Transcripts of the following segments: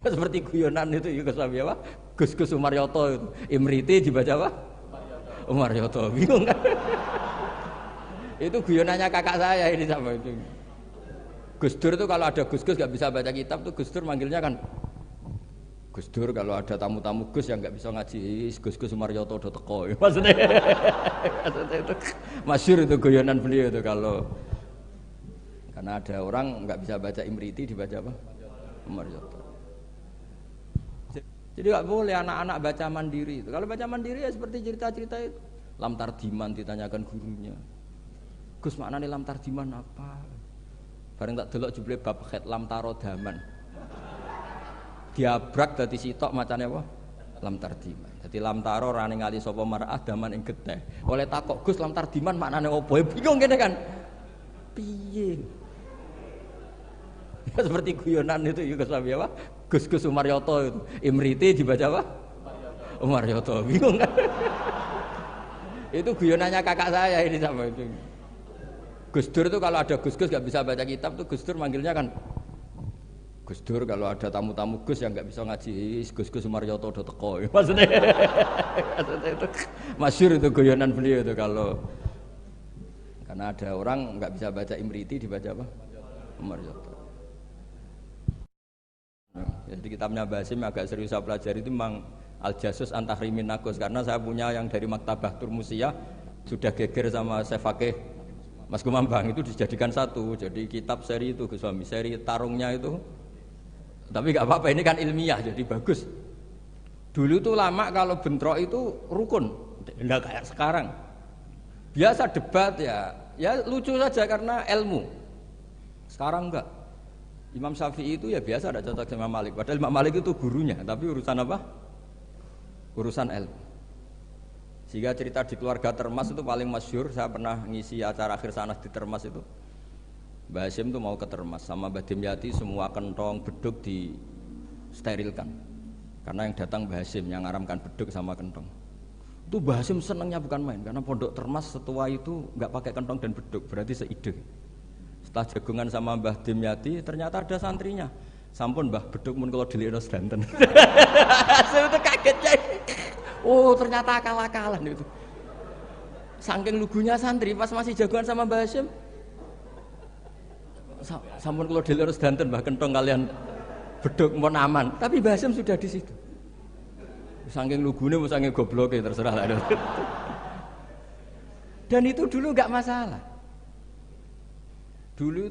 Seperti guyonan itu Yugoslavia apa? Gus Sumaryoto itu. Imriti dibaca apa? Umaryoto. Bingung kan? Itu guyonannya kakak saya ini sama itu. Gus Dur itu kalau ada Gus nggak bisa baca kitab tuh Gus Dur manggilnya kan Gus Dur. Kalau ada tamu-tamu Gus yang nggak bisa ngaji, Gus Sumaryoto udah teko. Maksudnya itu masyhur itu guyonan beliau itu kalau karena ada orang nggak bisa baca Imriti dibaca apa? Umaryoto. Jadi nggak boleh anak-anak baca mandiri itu. Kalau baca mandiri ya seperti cerita-cerita itu. Lam Tardiman ditanyakan gurunya. Gus maknane lam tardiman apa? Bareng tak delok jebule bab khet lam tarodaman. Diabrak dadi sitok macane apa? Lam tardiman. Dadi lam taro ora ningali sapa mar'ah daman ing getih. Oleh takok Gus lam tardiman maknane apa? Bingung kene kan. Piye? Ya, seperti guyonan itu Yugoslavia apa? Gus Sumaryoto itu. Imriti dibaca apa? Umaryoto. Bingung kan? Itu guyonannya kakak saya ini sama itu. Gus Dur itu kalau ada Gus nggak bisa baca kitab tuh Gus Dur manggilnya kan Gus Dur. Kalau ada tamu-tamu Gus yang nggak bisa ngaji, Gus Sumaryoto udah teko. Maksudnya itu masyhur itu guyonan beliau itu kalau karena ada orang nggak bisa baca Imriti dibaca apa? Umaryoto. Jadi kitabnya Basim agak serius saya pelajari itu memang Al-Jasus Antahrimin Nagus karena saya punya yang dari Maktabah Turmusiyah sudah geger sama saya Fakih Mas Kumambang itu dijadikan satu. Jadi kitab seri itu Gus Wami, seri tarungnya itu. Tapi nggak apa-apa ini kan ilmiah jadi bagus. Dulu tuh lama kalau bentrok itu rukun, nggak kayak sekarang. Biasa debat ya lucu saja karena ilmu. Sekarang enggak. Imam Syafi'i itu ya biasa ada cocok sama Imam Malik. Padahal Imam Malik itu gurunya, tapi urusan apa? Urusan ilmu. Sehingga cerita di keluarga Termas itu paling masyhur. Saya pernah ngisi acara akhir sanas di Termas itu. Mbah Hasyim itu mau ke Termas sama Mbah Dimyati, semua kentong beduk disterilkan. Karena yang datang Mbah Hasyim yang ngaramkan beduk sama kentong. Itu Mbah Hasyim senangnya bukan main karena pondok Termas setua itu nggak pakai kentong dan beduk, berarti seide. Setelah jagungan sama Mbah Dimyati, ternyata ada santrinya. Sampun Mbah beduk mun kula dilikno sedanten. Saya itu kagetnya. Oh, ternyata akal-akalan itu. Saking lugunya santri pas masih jagungan sama Mbah Hasyim. Sampun kula dilikno sedanten Mbah kentong kalian beduk mun aman. Tapi Mbah Hasyim sudah di situ. Saking lugune mau saking gobloke terserah lah. Dan itu dulu enggak masalah. Dulu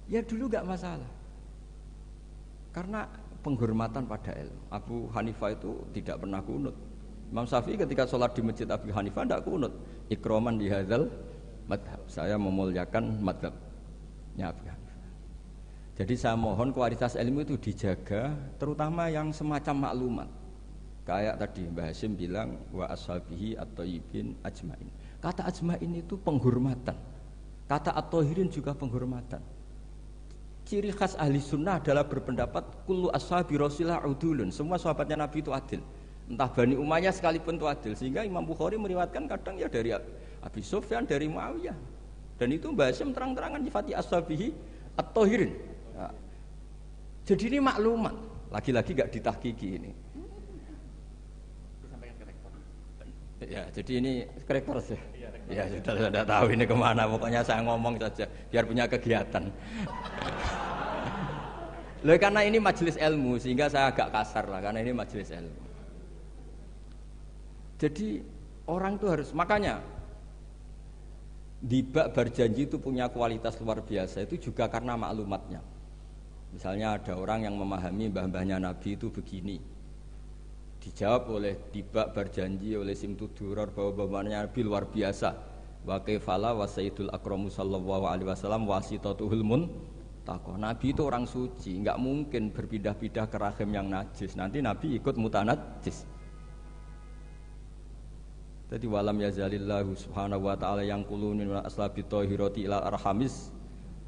enggak masalah. Karena penghormatan pada ilmu. Abu Hanifah itu tidak pernah kunut. Imam Syafi'i ketika sholat di masjid Abu Hanifah tidak kunut. Ikroman di hadzal madhab. Saya memuliakan madhabnya Abu Hanifah. Jadi saya mohon kualitas ilmu itu dijaga, terutama yang semacam maklumat. Kayak tadi Mbah Hasyim bilang wa ashabihi at-thayyibin ajmain. Kata ajmain itu penghormatan. Kata at-thahirin juga penghormatan. Ciri khas ahli sunnah adalah berpendapat kullu ashabi rasulillah udulun. Semua sahabatnya Nabi itu adil. Entah Bani Umayyah sekalipun itu adil. Sehingga Imam Bukhari meriwayatkan kadang ya dari Abi Sufyan, dari Muawiyah. Dan itu Mbah Hasyim terang-terangan nyifati ashabihi at-thahirin. Nah, jadi ini maklumat. Lagi-lagi gak ditahqiqi ini. Ya, jadi ini rektor sih. Ya sudah tahu ini kemana. Pokoknya saya ngomong saja biar punya kegiatan. Loh, karena ini majelis ilmu sehingga saya agak kasar lah karena ini majelis ilmu. Jadi orang itu harus makanya dibak berjanji itu punya kualitas luar biasa itu juga karena maklumatnya. Misalnya ada orang yang memahami mbah-mbahnya Nabi itu begini. Dijawab oleh dibak berjanji oleh Simtudurar bahwa bapaknya Nabi luar biasa. Wa kaifala wa sayyidul akramu sallallahu alaihi wasallam wasitatuhul muntaqah. Nabi itu orang suci, enggak mungkin berpindah-pindah ke rahim yang najis. Nanti Nabi ikut mutanajjis. Jadi walam yazalillahu subhanahu wa ta'ala yang qulun min aslabi tahirati ila arhamis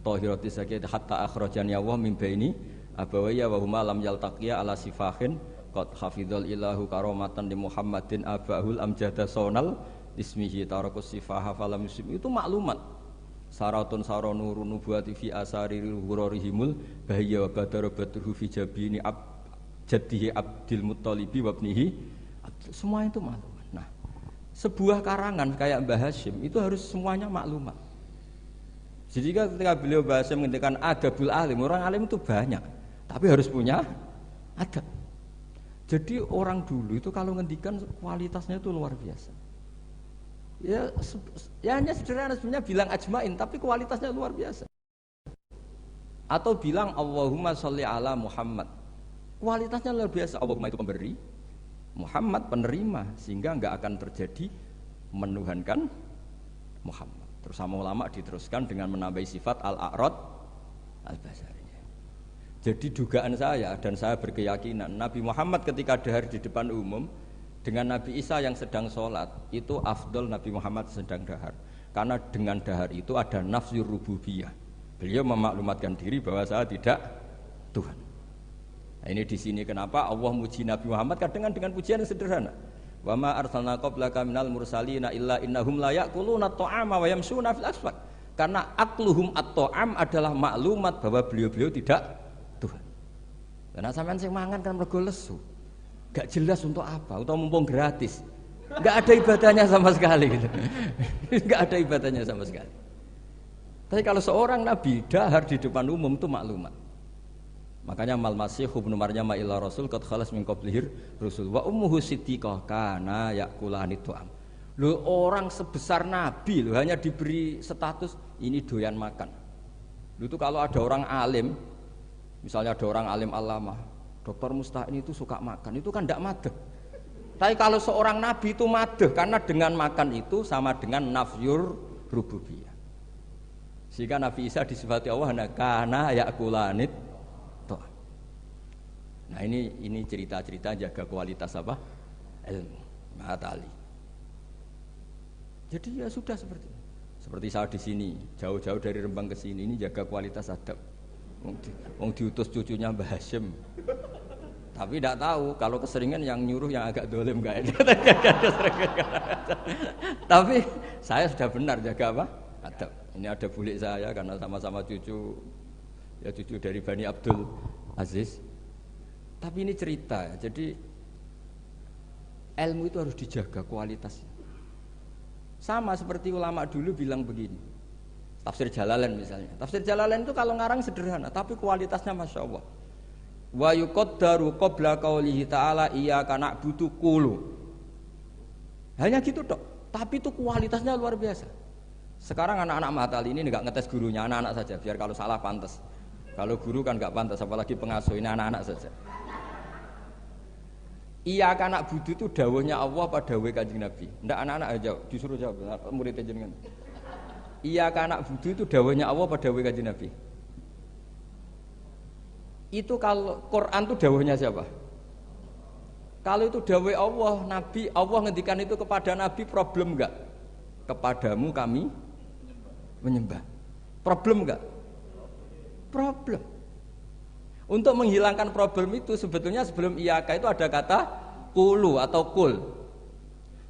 tahirati sakit hatta akhrajani Allah min baini abawayya wa huma lam yaltaqiya ala sifahin qad hafizal ilahu karomatan di Muhammadin abahul amjada sonal ismihi tarakus sifaha falam yusim. Itu maklumat. Saratun saronuru nubuwati fi asari hurorihimul bahya wa badarabatuhu fi jabini jaddihi Abdul Muttalibi wabnihi. Semua itu maklumat. Nah, sebuah karangan kayak Mbah Hashim itu harus semuanya maklumat. Jadi ketika beliau Mbah Hashim menghentikan adabul alim, orang alim itu banyak, tapi harus punya adab. Jadi orang dulu itu kalau ngendikan kualitasnya itu luar biasa. Ya hanya sederhana sebenarnya bilang ajmain, tapi kualitasnya luar biasa. Atau bilang Allahumma sholli ala Muhammad, kualitasnya luar biasa. Allahumma itu pemberi, Muhammad penerima, sehingga enggak akan terjadi menuhankan Muhammad. Terus sama ulama diteruskan dengan menambahi sifat al-a'rad al-basari. Jadi dugaan saya dan saya berkeyakinan Nabi Muhammad ketika dahar di depan umum dengan Nabi Isa yang sedang sholat itu afdol Nabi Muhammad sedang dahar, karena dengan dahar itu ada nafsir rububiyah. Beliau memaklumatkan diri bahwa saya tidak Tuhan. Nah, ini di sini kenapa Allah muji Nabi Muhammad kadang dengan pujian yang sederhana. Wa ma arsalna qablaka minal mursalina illa innahum la ya'kuluna at-ta'ama wa yamshuna fil aswaq. Karena akluhum at-ta'am adalah maklumat bahwa beliau-beliau tidak Tuhan. Karena sampean sing mangan kan mergo lesu. Gak jelas untuk apa, atau mumpung gratis. Gak ada ibadahnya sama sekali gitu. Gak ada ibadahnya sama sekali. Tapi kalau seorang nabi dahar di depan umum itu maklumat. Makanya mal masih ibnu Maryam ila rasul qad khalas min qablihir rusul wa ummuhu siddiqah kana yakulani tu'am. Loh, orang sebesar nabi loh hanya diberi status ini doyan makan. Loh, itu kalau ada orang alim, misalnya ada orang alim alamah, Dokter Musta'in itu suka makan, itu kan tidak madeh. Tapi kalau seorang nabi itu madeh, karena dengan makan itu sama dengan nafyur rububiyah. Sehingga Nabi Isa disifati Allah kana yakulanit. Nah ini cerita-cerita jaga kualitas apa? Ilmu, matali. Jadi ya sudah seperti saya di sini, jauh-jauh dari Rembang ke sini, ini jaga kualitas adab. Wong diutus cucunya Mbah Hashim. Tapi tidak tahu kalau keseringan yang nyuruh yang agak dolim enggak. Tapi saya sudah benar jaga apa? Adab. Ini ada bulik saya karena sama-sama cucu dari Bani Abdul Aziz. Tapi ini cerita, jadi ilmu itu harus dijaga kualitasnya. Sama seperti ulama dulu bilang begini. Tafsir Jalalain misalnya. Tafsir Jalalain itu kalau ngarang sederhana, tapi kualitasnya masya Allah. Wa yuqaddaru qabla qaulihi ta'ala iyyaka na'budu qulu. Hanya gitu tok, tapi itu kualitasnya luar biasa. Sekarang anak-anak Matal ini enggak ngetes gurunya, anak-anak saja biar kalau salah pantas. Kalau guru kan enggak pantas, apalagi pengasuh, ini anak-anak saja. Iyyaka na'budu itu dawuhnya Allah pada dawuh Kanjeng Nabi. Enggak anak-anak aja disuruh jawab murid jenengan. Iyyaka na'budu itu dawuhnya Allah pada dawuh Kanjeng Nabi. Itu kalau Quran itu dawuhnya siapa? Kalau itu dawuh Allah, Nabi, Allah ngendikan itu kepada Nabi, problem enggak? Kepadamu kami menyembah. Problem enggak? Problem. Untuk menghilangkan problem itu sebetulnya sebelum iyyaka itu ada kata qulu atau kul.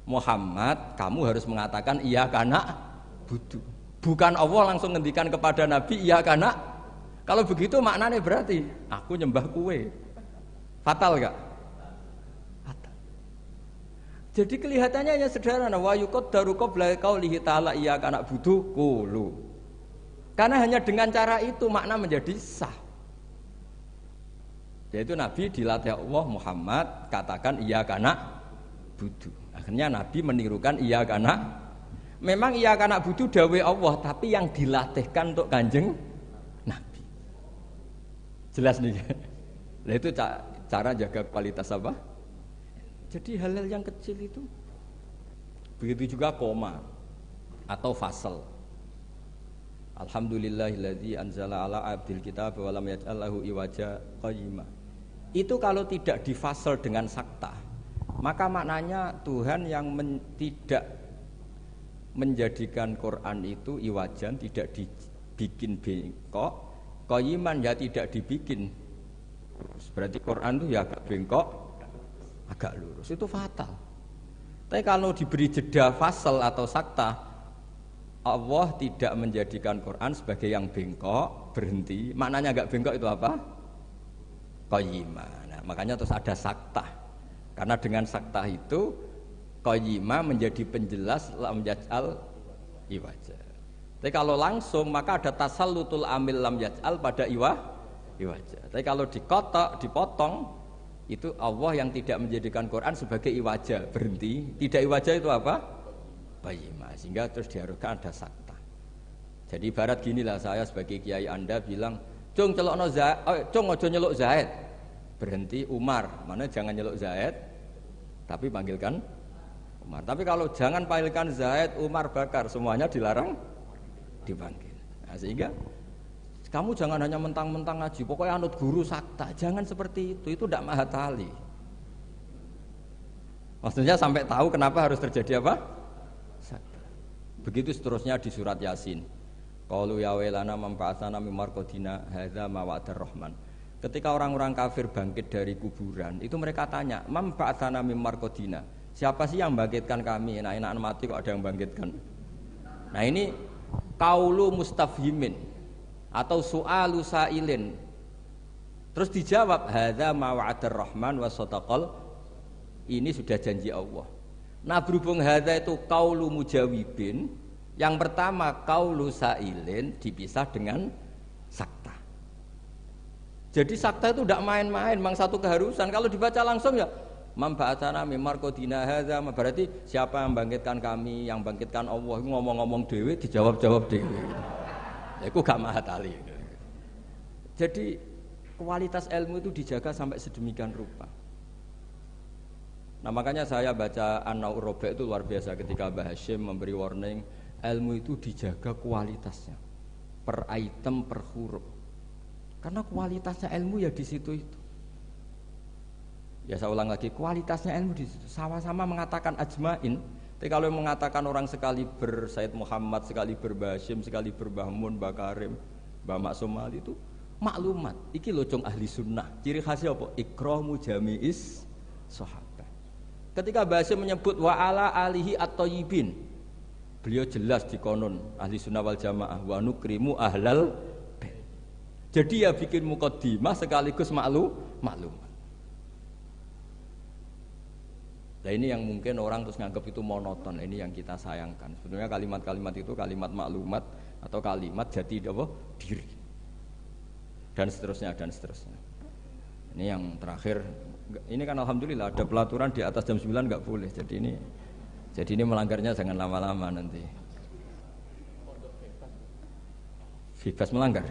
Muhammad, kamu harus mengatakan iyyaka na'budu. Bukan Allah langsung ngendikan kepada Nabi iyyaka na'. Kalau begitu maknanya berarti aku nyembah kue. Fatal enggak? Fatal. Jadi kelihatannya hanya sederhana, wa yuqaddaru qabla qaulihi ta'ala iyyaka na'budu qulu. Karena hanya dengan cara itu makna menjadi sah. Yaitu Nabi dilatih Allah Muhammad katakan iyyaka na'budu. Akhirnya Nabi menirukan iyyaka na'. Memang iyyaka na'budu dawuh Allah, tapi yang dilatihkan untuk Kanjeng Nabi. Jelas nih. Nah itu cara jaga kualitas apa? Jadi hal-hal yang kecil itu. Begitu juga koma atau fasal. Alhamdulillahilladzi anzala ala abdil kitab wa lam yaj'al lahu iwaja qayyima. Itu kalau tidak difasal dengan sakta, maka maknanya Tuhan yang tidak menjadikan Quran itu iwajan, tidak dibikin bengkok, qayyiman ya tidak dibikin. Berarti Quran itu ya agak bengkok, agak lurus, itu fatal. Tapi kalau diberi jeda fasal atau sakta, Allah tidak menjadikan Quran sebagai yang bengkok, berhenti. Maknanya enggak bengkok itu apa? Qayyimah. Nah, makanya terus ada saktah. Karena dengan saktah itu qayyimah menjadi penjelas lam yaj'al iwaja. Tapi kalau langsung maka ada tasallutul amil lam yaj'al pada iwaja. Tapi kalau dikotok, dipotong itu Allah yang tidak menjadikan Quran sebagai iwaja, berhenti. Tidak iwaja itu apa? Qayyimah. Sehingga terus diharuskan ada sakta. Jadi ibarat ginilah saya sebagai kiai Anda bilang, "Cung celokno Zaid, cung aja nyeluk Zaid." Berhenti Umar. Mana jangan nyeluk Zaid, tapi panggilkan Umar. Tapi kalau jangan panggilkan Zaid, Umar, Bakar, semuanya dilarang dipanggil. Nah, sehingga kamu jangan hanya mentang-mentang ngaji, pokoknya anut guru sakta. Jangan seperti itu tidak mahatali. Maksudnya sampai tahu kenapa harus terjadi apa? Sakta. Begitu seterusnya di surat Yasin. Qalu ya wailana mamfa'atsana mim marqadina hadza ma wa'adar rahman. Ketika orang-orang kafir bangkit dari kuburan, itu mereka tanya, "Mamfa'atsana mim marqadina?" Siapa sih yang bangkitkan kami? Enak-enakan mati kok ada yang bangkitkan. Nah, ini qaulu mustafhimin atau su'alu sa'ilin. Terus dijawab, "Hadza ma wa'adar rahman wa sadaqal." Ini sudah janji Allah. Nah, berhubung hadza itu qaulu mujawibin, yang pertama qaulu sa'ilin dipisah dengan sakta. Jadi sakta itu tidak main-main, memang satu keharusan. Kalau dibaca langsung ya man ba'atsana mim marqadina hadza, berarti siapa yang bangkitkan kami, yang bangkitkan Allah. Ngomong-ngomong dhewe dijawab-jawab dhewe. Ya iku gak mahatali. Jadi kualitas ilmu itu dijaga sampai sedemikian rupa. Nah, makanya saya baca An-Naur Robe itu luar biasa ketika Mbah Hashim memberi warning, ilmu itu dijaga kualitasnya per item, per huruf. Karena kualitasnya ilmu ya di situ itu. Ya saya ulang lagi, kualitasnya ilmu di situ. Sama-sama mengatakan ajmain. Tapi kalau mengatakan orang sekali Said Muhammad, sekali Mbah Hashim, sekali Mbah Mun, Mbah Karim, Mbah Maksum Ali itu maklumat. Iki lho cung ahli sunnah. Ciri khasnya apa? Ikramu jami'is sahabat. Ketika Mbah Hashim menyebut wa ala alihi at-thayyibin, beliau jelas di konon ahli sunnah wal jamaah wa nukrimu ahlal bait. Jadi ya bikin mukaddimah sekaligus maklumat. Nah, ini yang mungkin orang terus nganggap itu monoton. Ini yang kita sayangkan. Sebenarnya kalimat-kalimat itu kalimat maklumat atau kalimat jati diri. Dan seterusnya dan seterusnya. Ini yang terakhir. Ini kan alhamdulillah ada pelaturan di atas jam 9 nggak boleh. Jadi ini melanggarnya jangan lama-lama nanti. Bebas melanggar.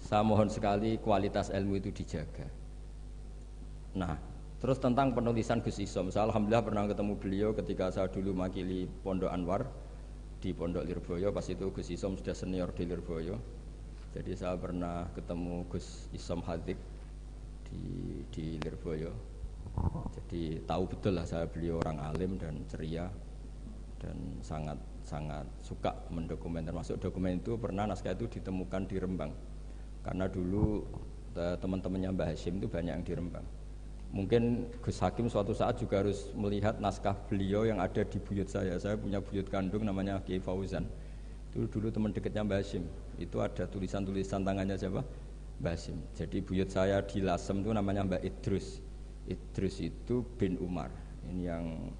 Saya mohon sekali kualitas ilmu itu dijaga. Nah, terus tentang penulisan Gus Isom, saya alhamdulillah pernah ketemu beliau ketika saya dulu makili Pondok Anwar di Pondok Lirboyo. Pas itu Gus Isom sudah senior di Lirboyo. Jadi saya pernah ketemu Gus Isom Hadik di Lirboyo. Jadi tahu betul lah beliau orang alim dan ceria dan sangat suka mendokumen. Termasuk dokumen itu pernah naskah itu ditemukan di Rembang. Karena dulu teman-temannya Mbah Hashim itu banyak yang di Rembang. Mungkin Gus Hakim suatu saat juga harus melihat naskah beliau yang ada di buyut saya. Saya punya buyut kandung namanya Kiai Fauzan. Itu dulu teman dekatnya Mbah Hashim. Itu ada tulisan-tulisan tangannya siapa? Mbah Hashim. Jadi buyut saya di Lasem itu namanya Mbak Idrus. Idrus itu bin Umar. Ini yang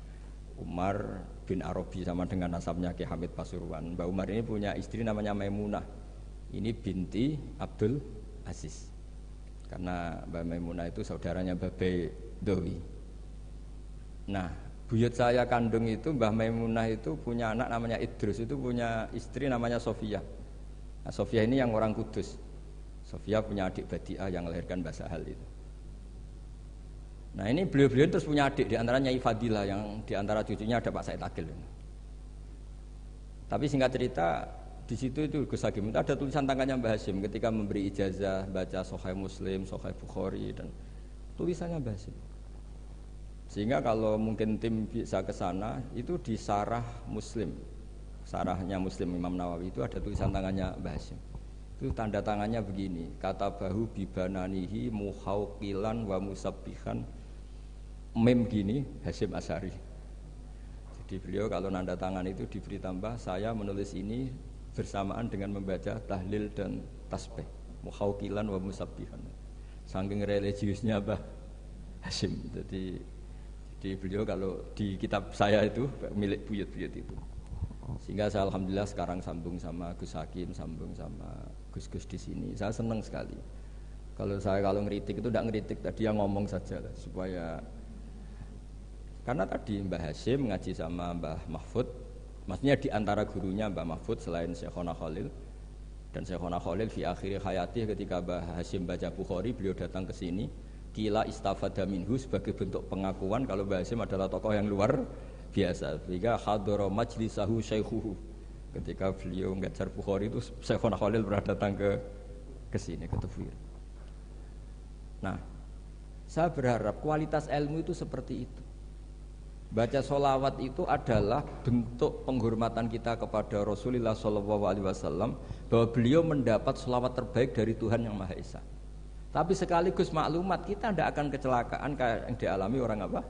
Umar bin Arabi sama dengan nasabnya Ki Hamid Pasuruan. Mbak Umar ini punya istri namanya Maimunah. Ini binti Abdul Aziz. Karena Mbak Maimunah itu saudaranya Mbak Bedowi. Nah, buyut saya kandung itu Mbah Maimunah itu punya anak namanya Idrus, itu punya istri namanya Sofia. Nah, Sofia ini yang orang Kudus. Sofia punya adik Badiah yang melahirkan Mbah Sahal itu. Nah, ini beliau-beliau terus punya adik, di antaranya Ifadilah, yang di antara cucunya ada Pak Said Akil. Tapi singkat cerita, di situ itu Gus Hakim itu ada tulisan tangannya Mbah Hashim ketika memberi ijazah baca Sahih Muslim, Sahih Bukhari dan tulisannya Mbah Hashim. Sehingga kalau mungkin tim bisa ke sana itu di Sarah Muslim. Sarahnya Muslim Imam Nawawi itu ada tulisan tangannya Mbah Hashim. Itu tanda tangannya begini, kata bahu bibananihi muhauqilan wa musabbihan mem gini Hashim Asy'ari. Jadi beliau kalau nanda tangan itu diberi tambah, saya menulis ini bersamaan dengan membaca tahlil dan tasbih, mukhawqilan wa musabbihan. Saking religiusnya Mbah Hasyim. Jadi beliau kalau di kitab saya itu milik buyut-buyut itu. Sehingga saya alhamdulillah sekarang sambung sama Gus Hakim, sambung sama Gus-gus di sini. Saya senang sekali. Kalau ngeritik itu tidak ngeritik, tadi yang ngomong saja lah, supaya karena tadi Mbah Hasyim ngaji sama Mbah Mahfud, maksudnya di antara gurunya Mbah Mahfud selain Syekhona Khalil, dan Syekhona Khalil fi akhir hayati ketika Mbah Hasyim baca Bukhari, beliau datang ke sini, kila istafada minhu sebagai bentuk pengakuan kalau Mbah Hasyim adalah tokoh yang luar biasa. Sehingga hadara majlisahu syaikhuhu, ketika beliau ngajar Bukhari itu Syekhona Khalil pernah datang ke sini, ke Tafwir. Nah, saya berharap kualitas ilmu itu seperti itu. Baca sholawat itu adalah bentuk penghormatan kita kepada Rasulullah SAW, bahwa beliau mendapat sholawat terbaik dari Tuhan yang Maha Esa. Tapi sekaligus maklumat kita tidak akan kecelakaan kayak yang dialami orang apa?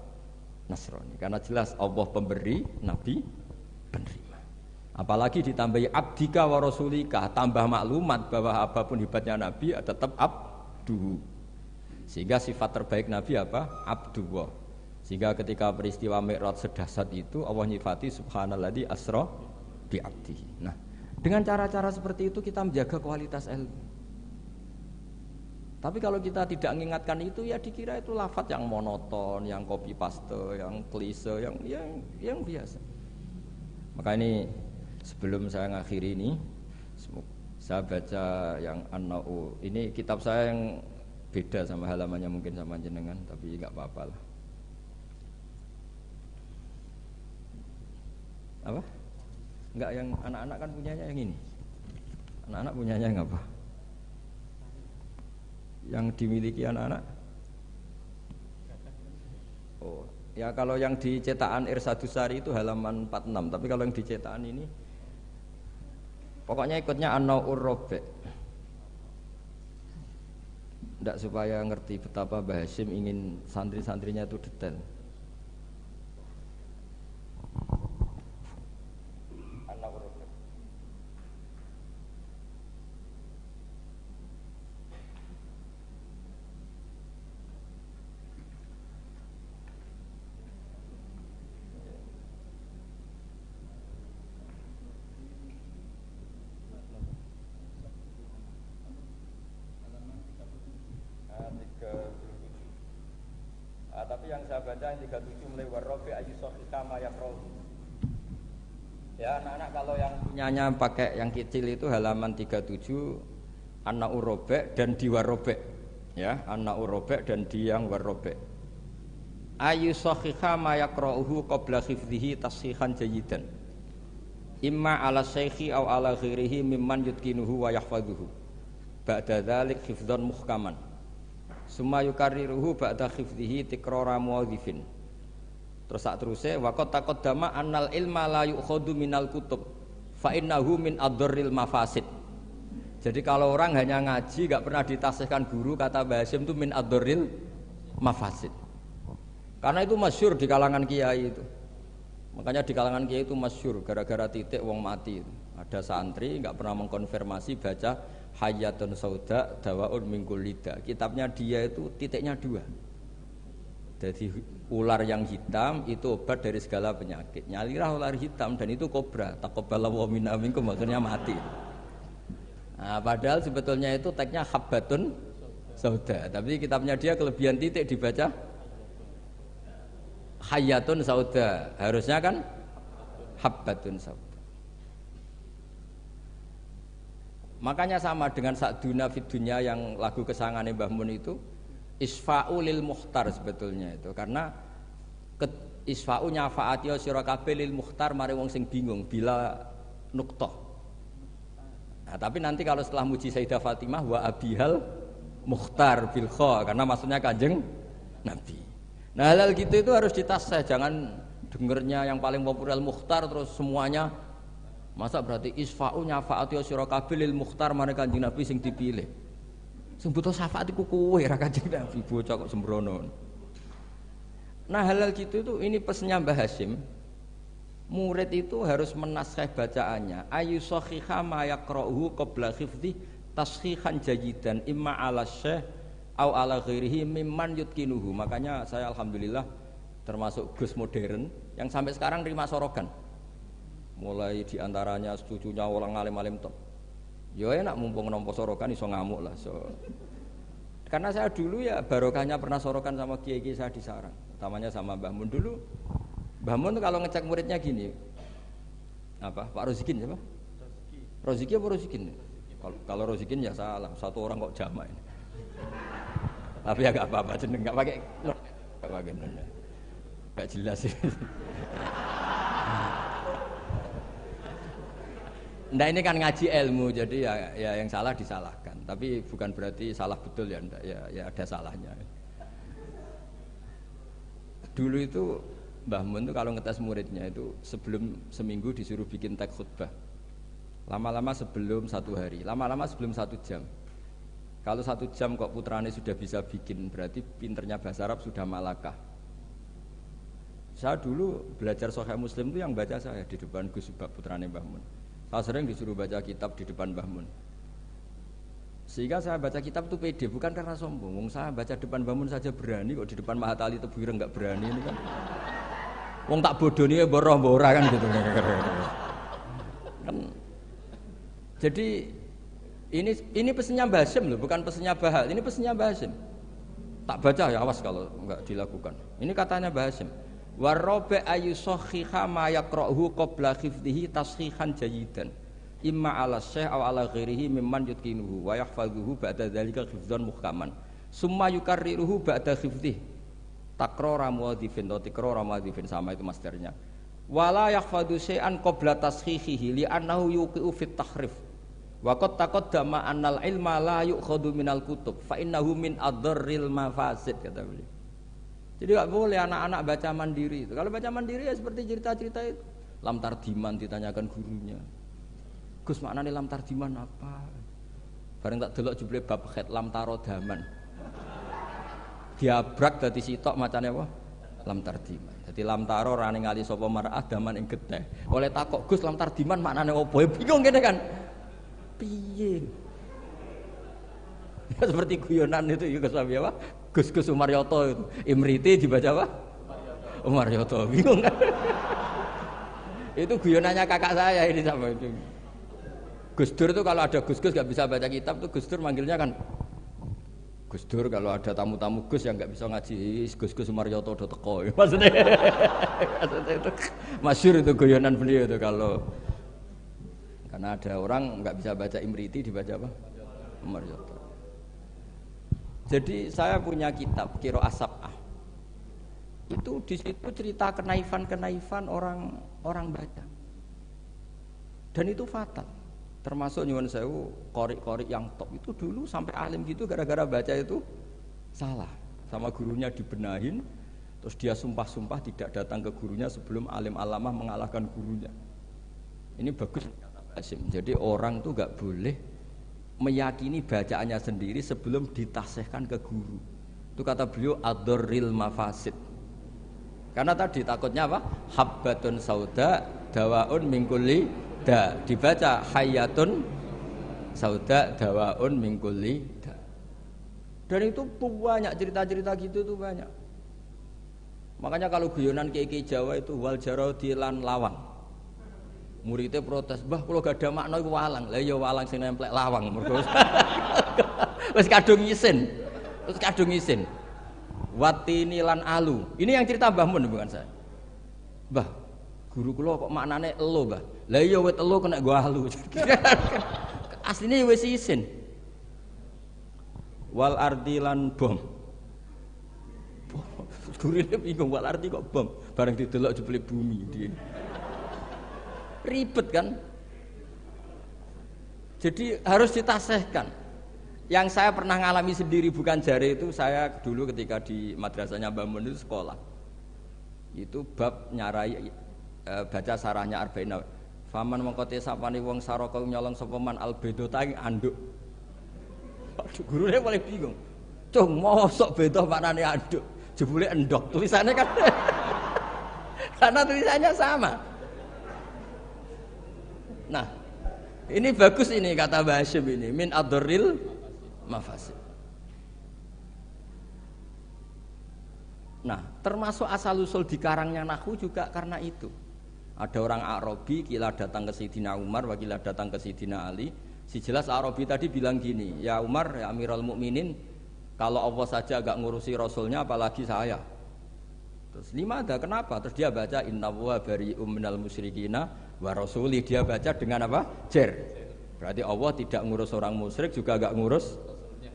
Nasrani. Karena jelas Allah pemberi, Nabi penerima. Apalagi ditambahi abdika wa rasulika, tambah maklumat bahwa apapun hebatnya Nabi tetap abduhu. Sehingga sifat terbaik Nabi apa? Abdullah. Sehingga ketika peristiwa Mi'raj sedahsyat itu Allah nyifati subhanalladzi asra bi abdihi. Nah, dengan cara-cara seperti itu kita menjaga kualitas ilmu. Tapi kalau kita tidak mengingatkan itu, ya dikira itu lafaz yang monoton, yang copy paste, yang klise, yang biasa. Maka ini sebelum saya ngakhiri ini, saya baca yang An-Na'u. Ini kitab saya yang beda sama halamannya mungkin sama jenengan, tapi enggak apa-apa lah. Apa? Enggak, yang anak-anak kan punyanya yang ini. Anak-anak punyanya yang apa? Yang dimiliki anak-anak? Oh, ya kalau yang di cetakan Irsadusari itu halaman 46, tapi kalau yang di cetakan ini pokoknya ikutnya An-Naw'ur Rabi'. Tidak, supaya ngerti betapa Mbah Hasyim ingin santri-santrinya itu detail. Tapi yang saya baca yang 37 mulai warrobi ayyusofika mayakroh. Ya anak-anak, kalau yang punyanya pakai yang kecil itu halaman 37 An-Na'ur Rabi' dan di warrobi. Ya, An-Na'ur Rabi' dan di yang warrobi. Ayyusofika mayakrohu qabla khifdihi tashihan jayidan. Imma ala syekhi aw ala ghirihi mimman yutkinuhu wa yahfaduhu. Ba'da dzalik hifdzan muhkaman. Summa yukarriruhu ba'da khifdihi tikrara muwadhifin. Terus sak teruse waqad taqaddama annal ilma la yu'khadhu minal kutub fa innahu min adharril mafasid. Jadi kalau orang hanya ngaji enggak pernah ditasihkan guru, kata Mbah Hasyim itu min adharril mafasid. Karena itu masyhur di kalangan kiai itu. Makanya di kalangan kiai itu masyhur gara-gara titik wong mati itu. Ada santri enggak pernah mengkonfirmasi baca Hayatun Sauda Dawaun Mingkul Lida. Kitabnya dia itu titiknya 2. Jadi ular yang hitam itu obat dari segala penyakit. Nyalirah ular hitam dan itu kobra. Taqabbalallahu minna minkum, maksudnya mati. Nah, padahal sebetulnya itu teksnya Habbatun Sauda. Tapi kitabnya dia kelebihan titik dibaca Hayatun Sauda. Harusnya kan Habbatun Sauda. Makanya sama dengan Sa'duna fid dunya yang lagu kesangane Mbah Mun itu isfa'u lil mukhtar sebetulnya itu, karena isfa'u nyafaati sira kabeh lil mukhtar mari wong sing bingung bila nuqtah. Nah, tapi nanti kalau setelah muji Sayyidah Fatimah wa abihal mukhtar bil kha, karena maksudnya Kanjeng Nabi. Nah, hal gitu itu harus ditasih, jangan dengernya yang paling populer mukhtar terus semuanya. Masa berarti isfa'u nyafaati sira kabeh lil mukhtar mare Kanjeng Nabi sing dipilih. Sing butuh syafaat iku kowe ra Kanjeng Nabi, bocah kok sembrono. Nah, halal gitu itu ini pesennya Mbah Hasyim. Murid itu harus menaskah bacaannya. Ayu sahihah ma yaqra'uhu qabla hifdhi tashihan jayidan imma ala syekh au ala ghairihi mimman yutkinuhu. Makanya saya alhamdulillah termasuk Gus modern yang sampai sekarang terima sorokan. Mulai diantaranya cucunya orang alim-alim top. Ya enak mumpung nampa sorokan iso ngamuk lah. Karena saya dulu ya barokahnya pernah sorokan sama kiai-kiai saya di sarang. Utamanya sama Mbah Mun dulu. Mbah Mun kalau ngecek muridnya gini. Apa? Pak Rozikin siapa? Roziki apa Rozikin? Kalau Rozikin ya salah. Satu orang kok jamak ini. Tapi ya gak apa-apa jeneng gak pakai. Gak pakai bener. Gak jelas sih. Nah ini kan ngaji ilmu, jadi ya yang salah disalahkan. Tapi bukan berarti salah betul ya, enggak. Ya ada salahnya. Dulu itu Mbah Mun itu kalau ngetes muridnya itu sebelum seminggu disuruh bikin teks khutbah. Lama-lama sebelum 1 hari, lama-lama sebelum 1 jam. Kalau 1 jam kok putrane sudah bisa bikin, berarti pinternya bahasa Arab sudah malakah. Saya dulu belajar Sahih Muslim itu yang baca saya di depan Gus Subak putrane Mbah Mun. Saya sering disuruh baca kitab di depan Mbah Mun. Sehingga saya baca kitab itu pede, bukan karena sombong. Saya baca depan Mbah Mun saja berani, kok di depan Mahatali Tebuireng enggak berani ini kan. Wong tak bodoni mboroh mbora kan gitu. Kan. Jadi ini pesannya Mbah Hasyim loh, bukan pesannya Bahal. Ini pesannya Mbah Hasyim. Tak baca ya awas kalau enggak dilakukan. Ini katanya Mbah Hasyim. Warabe ayu sahihah ma yaqra'uhu qabla hifdhihi tashihan jayidan imma ala syekh aw ala ghairihi mimman yutkinuhu wa yahfazuhu ba'da dzalika hifdzan muhkaman summa yukarriruhu ba'da hifdhihi takrara muadzifin atau tikrara muadzifin sama itu masternya wala yahfadzu syai'an qabla tashihihi li'annahu yuqi'u fit tahrif wa qad taqaddama annal ilma la yu'khadhu minal kutub fa innahu min adharril mafasid kata beliau. Jadi enggak boleh anak-anak baca mandiri itu. Kalau baca mandiri ya seperti cerita-cerita itu. Lam tardiman ditanyakan gurunya. Gus maknane lam tardiman apa? Bareng tak delok jebule bab khat lam tarodaman. Diabrak dadi sitok macane apa? Lam tardiman. Dadi lam taro ora ningali sapa mar'ah daman ing getih. Oleh takok Gus lam tardiman maknane apa? Bingung kene kan. Piye? Ya, seperti guyonan itu ya Gus apa? Gus Umaryoto itu. Imriti dibaca apa? Umaryoto. Bingung kan? Itu guyonannya kakak saya ini sama itu. Gus Dur itu kalau ada Gus gak bisa baca kitab tuh Gus Dur manggilnya kan Gus Dur kalau ada tamu-tamu Gus yang gak bisa ngaji Gus Umaryoto udah teko. Maksudnya itu masyhur itu guyonan beliau itu kalau karena ada orang nggak bisa baca Imriti dibaca apa? Umaryoto. Jadi saya punya kitab Qiraah Sab'ah. Itu di situ cerita kenaifan orang baca. Dan itu fatal. Termasuk nyuwun sewu qori yang top itu dulu sampai alim gitu gara-gara baca itu salah. Sama gurunya dibenahin, terus dia sumpah-sumpah tidak datang ke gurunya sebelum alim alamah mengalahkan gurunya. Ini bagus kata Hasyim. Jadi orang tuh nggak boleh meyakini bacaannya sendiri sebelum ditasihkan ke guru. Itu kata beliau ad-darril mafasid. Karena tadi takutnya apa? Habbatun sauda dawaun min kulli da. Dibaca hayatun sauda dawaun min kulli da. Dan itu banyak cerita-cerita gitu tuh banyak. Makanya kalau guyonan kiai Jawa itu wal jarodi lan lawang. Muridnya protes, "Mbah kula gak ada makna iku walang." Lah ya walang sing nemplek lawang mergo wis kadung isin. Terus kadung isin. Watini lan alu. Ini yang cerita Mbah Mun bukan saya. Mbah, guru kula kok maknane elo, Mbah. Lah iya wit elo kena go alu. Asline wis isin. Wal ardi lan bom. Gurune bingung wal ardi kok bom. Bareng didelok jebule bumi dia. Ribet kan? Jadi harus ditasihkan. Yang saya pernah ngalami sendiri bukan jari itu saya dulu ketika di madrasahnya Mbah Mun itu sekolah. Itu bab nyarai baca sarahnya Arba'in. Faman mengkote sapane wong saraka nyolong sapa man albedota ing anduk. Aduh gurune paling bingung. Cung mosok beda maknane anduk. Jebule endok tulisannya kan. Karena tulisannya sama. Nah, ini bagus ini kata Mbah Hasyim ini min adoril mafasid. Nah, termasuk asal usul di karangnya nahwu juga karena itu. Ada orang Arabi kila datang ke Sayyidina Umar, wakila datang ke Sayyidina Ali. Si jelas Arabi tadi bilang gini, ya Umar, ya Amirul Mukminin, kalau Allah saja agak ngurusi Rasulnya, apalagi saya. Terus ada kenapa? Terus dia baca Inna wa bari'um minal musyrikina wa rasuli. Dia baca dengan apa? Jer. Berarti Allah tidak ngurus orang musyrik juga agak ngurus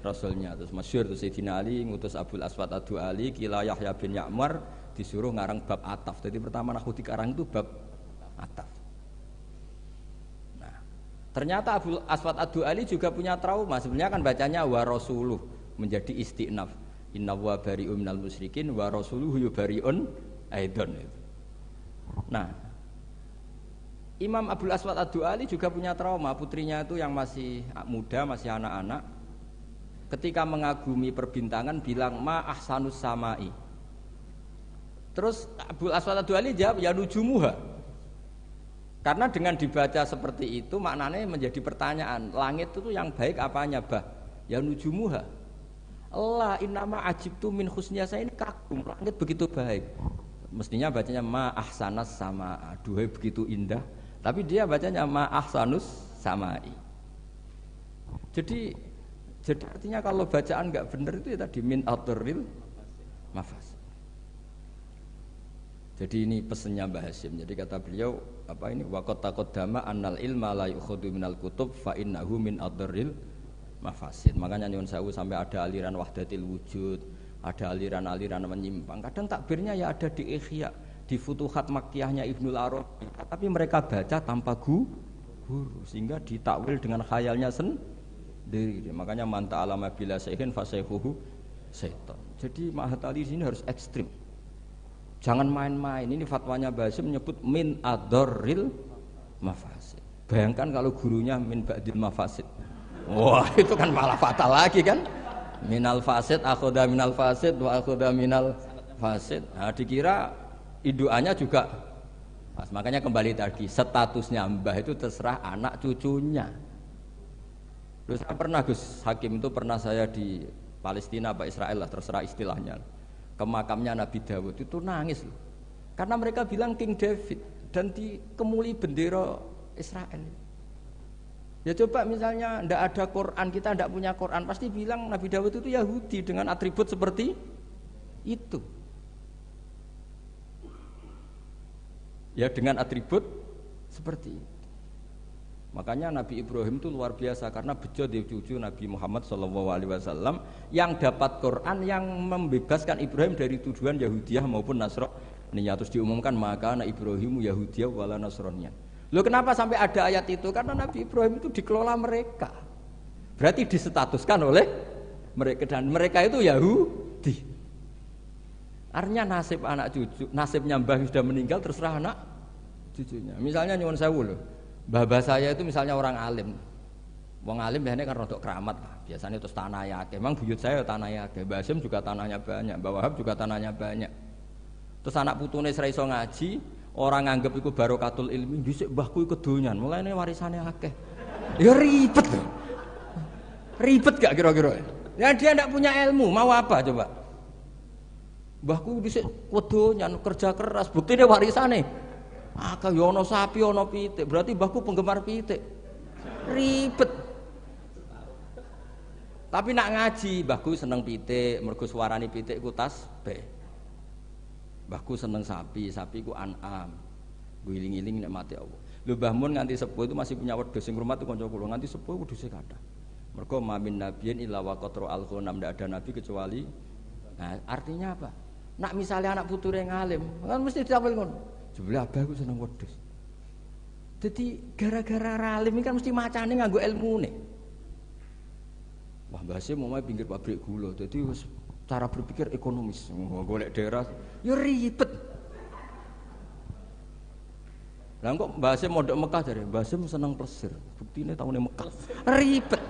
Rasulnya. Terus masyhur terus Sayyidina Ali ngutus Abul Aswad Ad-Du'ali kila Yahya bin Ya'mar disuruh ngarang bab ataf. Jadi pertama nahwu dikarang itu bab ataf. Nah, ternyata Abul Aswad Ad-Du'ali juga punya trauma. Sebenarnya kan bacanya wa rasuluh menjadi istinaf. Inna wa bari'un minal musyrikin wa rasuluhu yubari'un aidon. Nah, Imam Abul Aswad Ad-Du'ali juga punya trauma. Putrinya itu yang masih muda, masih anak-anak, ketika mengagumi perbintangan bilang ma ahsanus samai. Terus Abul Aswad Ad-Du'ali jawab ya nujumuha. Karena dengan dibaca seperti itu maknanya menjadi pertanyaan, langit itu yang baik apanya bah? Ya nujumuha. Allah innama ajibtu min husniya, saya ini kagum langit begitu baik. Mestinya bacanya ma ahsanas sama, duhai begitu indah. Tapi dia bacanya ma ahsanus samai. Jadi artinya kalau bacaan nggak benar itu ya tadi min aturil mafas. Jadi ini pesannya Mbah Hasyim. Jadi kata beliau apa ini waqad taqaddama annal ilma la yukhadhu minal kutub fa innahu min aturil mafasid. Makanya nyuwun sewu sampai ada aliran wahdatil wujud, ada aliran-aliran menyimpang. Kadang takbirnya ya ada di Ihya, di Futuhat Makkiyahnya Ibnul Arabi. Tapi mereka baca tanpa guru sehingga ditakwil dengan khayalnya sendiri. Makanya manta alama bila syaihin fasaihuhu syaitan. Jadi Mahatali sini harus ekstrim. Jangan main-main. Ini fatwanya Mbah Hasyim menyebut min adorril mafasid. Bayangkan kalau gurunya min ba'dil mafasid. Wah, itu kan malah fatal lagi kan? Minal fasid akhoda minal fasid wa akhoda minal fasid. Nah, dikira induannya juga pas. Makanya kembali tadi statusnya Mbah itu terserah anak cucunya. Terus saya pernah Gus Hakim itu pernah saya di Palestina apa Israel lah terserah istilahnya ke makamnya Nabi Dawud itu nangis loh. Karena mereka bilang King David dan dikemuli bendera Israel. Ya coba misalnya ndak ada Quran, kita ndak punya Quran, pasti bilang Nabi Dawud itu Yahudi dengan atribut seperti itu. Ya dengan atribut seperti itu. Makanya Nabi Ibrahim itu luar biasa karena bejo dia cucu Nabi Muhammad SAW yang dapat Quran yang membebaskan Ibrahim dari tuduhan Yahudiyah maupun Nasraniyah. Terus diumumkan maka anak Ibrahim Yahudiyah wala Nasraniyah. Loh kenapa sampai ada ayat itu? Karena Nabi Ibrahim itu dikelola mereka. Berarti disetatuskan oleh mereka dan mereka itu Yahudi. Artinya nasib anak cucu, nasibnya mbah sudah meninggal terserah anak cucunya. Misalnya nyuwun sewu loh. Mbah saya itu misalnya orang alim. Wong alim biasanya kan rodok keramat lah. Biasanya terus tanah ya. Memang buyut saya tanah ya. Mbah Hasyim juga tanahnya banyak. Mbah Wahab juga tanahnya banyak. Terus anak putune ra iso ngaji, orang nganggep iku barokatul ilmi, dhisik mbahku iku kedonyan, mulane warisane akeh. Ya ribet loh. Ribet gak kira-kira? Ya dia ndak punya ilmu, mau apa coba? Mbahku dhisik kedonyan, kerja keras, buktine warisane akeh yo ana sapi ana pitik, berarti mbahku penggemar pitik. Ribet. Tapi nak ngaji, mbahku seneng pitik, mergo suarane pitik ku tasbih. Mbahku seneng sapi, sapi ku an'am. Guling-giling nikmati Allah. Lho Mbah Mun nganti sepuh itu masih punya wedhus sing rumah itu kanca kula, nganti sepuh wedhuse kathah. Mergo mamin nabiyyin illa wa qatra al-ghanam, ndak ada nabi kecuali. Nah, artinya apa? Nak misalnya anak puture ngalim, kan mesti dicapel ngono. Jebule abahku seneng wedhus. Jadi gara-gara ralim ini kan mesti macane nganggo ilmune. Wah, Mbah Hasyim mau pinggir pabrik gula. Jadi cara berpikir ekonomis, golek daerah, ya ribet. Lah kok Mbah Hasyim mondok Mekah jare, Mbah Hasyim seneng plesir. Buktine taune Mekah. Ribet.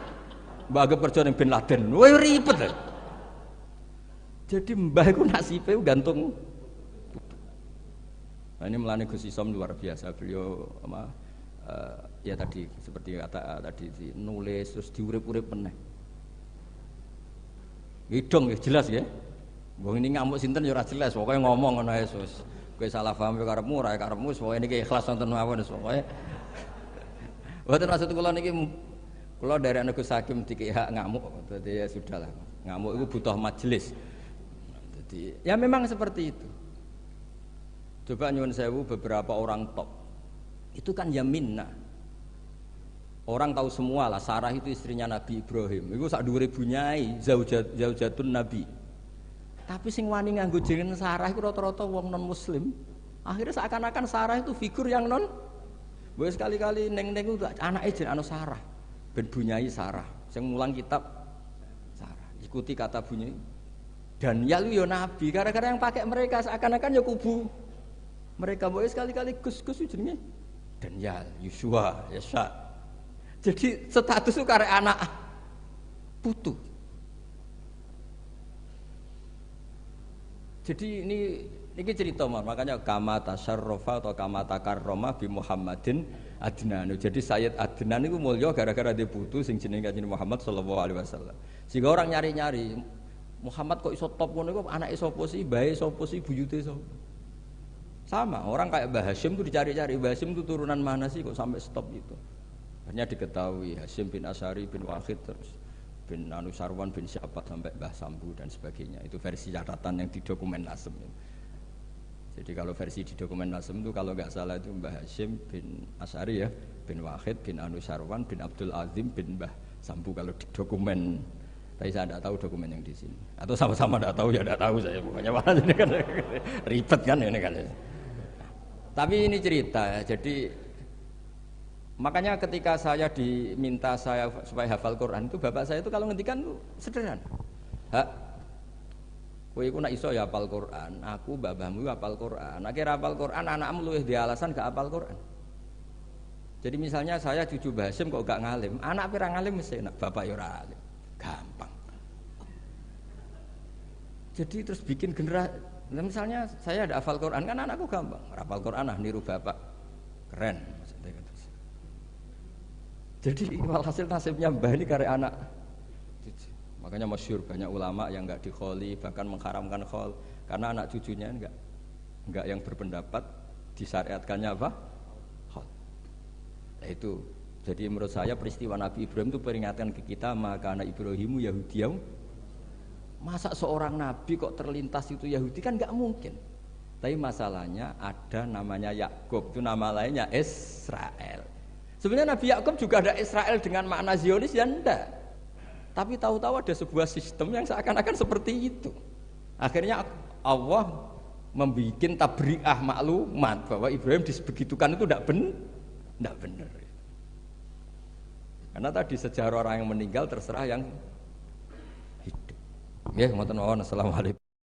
Mbah anggap kerja ning Bin Laden. Wah, ribet. Jadi mbah iku nasibe gantung. Nah, ini melani Gus Isom luar biasa. Beliau ya tadi seperti kata tadi nulis terus diurip-urip meneh. Hidung ya jelas ya. Wong ini ngamuk sinten ya ora jelas, pokoke ngomong ngono ae sus. Kowe salah paham yo karepmu ora karepmu, pokoke niki ikhlas wonten mawon pokoke. Mboten maksud kula niki kula dari Gus Hakim diki hak ngamuk, dadi ya sudahlah. Ngamuk itu butuh majelis. Jadi ya memang seperti itu. Coba nyuwun sewu beberapa orang top. Itu kan ya minna. Orang tahu semua lah Sarah itu istrinya Nabi Ibrahim. Iku sak dhuwure bunyai zaujatun Nabi. Tapi sing wani nganggo jeneng Sarah iku rata-rata wong non muslim. Akhirnya seakan-akan Sarah itu figur yang non. Boleh sekali-kali neng-neng itu anake jeneng anu Sarah. Ben bunyai Sarah. Sing mulang kitab Sarah. Ikuti kata bunyai. Dan ya lu yo Nabi. Gara-gara yang pakai mereka seakan-akan ya kubu. Mereka boleh sekali-kali Gus-Gus jenenge Daniel, Yusua, Yesa. Jadi status itu karek anak putu. Jadi ini cerita makanya kama tasyarrafa atau kama takarrama bi Muhammadin Adnan. Jadi Sayyid Adnan itu mulya gara-gara dia putu sing jenenge Kanjeng Muhammad sallallahu alaihi wasallam. Sehingga orang nyari-nyari Muhammad kok iso top ngono iku anake sapa sih, bae sapa sih, buyute sapa. Sama, orang kayak Mbah Hashim itu dicari-cari, Mbah Hashim itu turunan mana sih kok sampai stop gitu. Akhirnya diketahui Hashim bin Asy'ari bin Wahid terus bin Anusarwan bin siapa sampai Mbah Sambu dan sebagainya. Itu versi catatan yang di dokumen Nasem. Jadi kalau versi di dokumen Nasem itu kalau nggak salah itu Mbah Hashim bin Asy'ari ya, bin Wahid bin Anusarwan bin Abdul Azim bin Mbah Sambu kalau di dokumen. Tapi saya tidak tahu dokumen yang di sini. Atau sama-sama tidak tahu ya tidak tahu saya. Pokoknya mana ini kan ribet kan ini kan. Tapi ini cerita ya. Jadi makanya ketika saya diminta saya supaya hafal Quran itu bapak saya itu kalau ngendikan itu sederhana. Hak, kowe iku nek iso ya hafal Quran, aku babahmu hafal Quran. Akhirnya hafal Quran anakmu luwih di alasan gak hafal Quran. Jadi misalnya saya cucu Mbah Hasyim kok gak ngalim, anak pirang ngalim mesti enak, bapak ya ora alim. Gampang. Jadi terus bikin generasi. Misalnya saya ada hafal Quran kan anakku gampang, hafal Quran niru bapak, keren. Jadi walhasil nasibnya Mbah ini karek anak. Makanya masyhur banyak ulama yang enggak dikholi bahkan mengharamkan khol karena anak cucunya enggak yang berpendapat disyariatkannya apa? Khol. Nah itu. Jadi menurut saya peristiwa Nabi Ibrahim itu peringatkan ke kita maka anak Ibrahimu Yahudiyah. Masa seorang nabi kok terlintas itu Yahudi kan enggak mungkin. Tapi masalahnya ada namanya Yakub, itu nama lainnya Israel. Sebenarnya Nabi Yakub juga ada Israel dengan makna Zionis ya enggak. Tapi tahu-tahu ada sebuah sistem yang seakan-akan seperti itu. Akhirnya Allah membuat tabri'ah maklumat bahwa Ibrahim disebegitukan itu enggak benar. Karena tadi sejarah orang yang meninggal terserah yang hidup. Ya, ngoten mawon. Assalamualaikum.